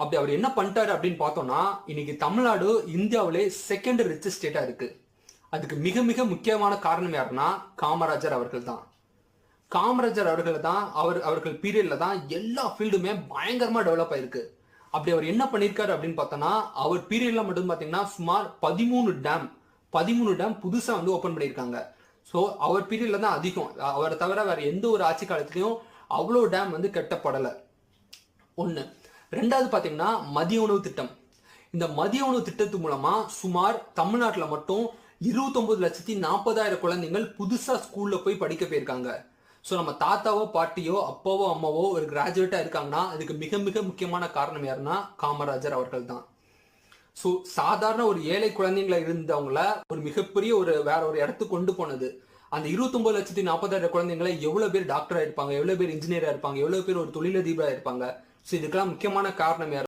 அப்படி அவர் என்ன பண்ணிட்டாரு அப்படின்னு பார்த்தோம்னா, இன்னைக்கு தமிழ்நாடு இந்தியாவிலே செகண்ட் ரிச்சஸ்ட் ஸ்டேட்டா இருக்கு. அதுக்கு மிக மிக முக்கியமான காரணம் யாருன்னா காமராஜர் அவர்கள் தான். காமராஜர் அவர்கள் தான் அவர்கள் பீரியட்ல தான் எல்லா ஃபீல்டுமே பயங்கரமா டெவலப் ஆயிருக்கு. அப்படி அவர் என்ன பண்ணிருக்காரு அப்படின்னு பார்த்தோம்னா, அவர் பீரியட்ல மட்டும் பாத்தீங்கன்னா சுமார் 13 டேம் புதுசா வந்து ஓபன் பண்ணியிருக்காங்க. ஸோ அவர் பீரியட்ல தான் அதிகம். அவரை தவிர வேற எந்த ஒரு ஆட்சி காலத்திலையும் அவ்வளோ டேம் வந்து கட்டப்படலை. ஒன்று. ரெண்டாவது பார்த்தீங்கன்னா மதிய உணவு திட்டம். இந்த மதிய உணவு திட்டத்து மூலமா சுமார் தமிழ்நாட்டில் மட்டும் 29,40,000 குழந்தைகள் புதுசா ஸ்கூல்ல போய் படிக்க போயிருக்காங்க. ஸோ நம்ம தாத்தாவோ பாட்டியோ அப்பாவோ அம்மாவோ ஒரு கிராஜுவேட்டா இருக்காங்கன்னா அதுக்கு மிக மிக முக்கியமான காரணம் யாருன்னா காமராஜர் அவர்கள் தான். ஸோ சாதாரண ஒரு ஏழை குழந்தைங்கள இருந்தவங்கள ஒரு மிகப்பெரிய வேற ஒரு இடத்துக்கு கொண்டு போனது. அந்த 29,40,000 குழந்தைங்களை எவ்வளவு பேர் டாக்டரா இருப்பாங்க, எவ்வளவு பேர் இன்ஜினியரா இருப்பாங்க, எவ்வளவு பேர் ஒரு தொழிலதிபரா இருப்பாங்க. ஸோ இதுக்கெல்லாம் முக்கியமான காரணம் யாரு?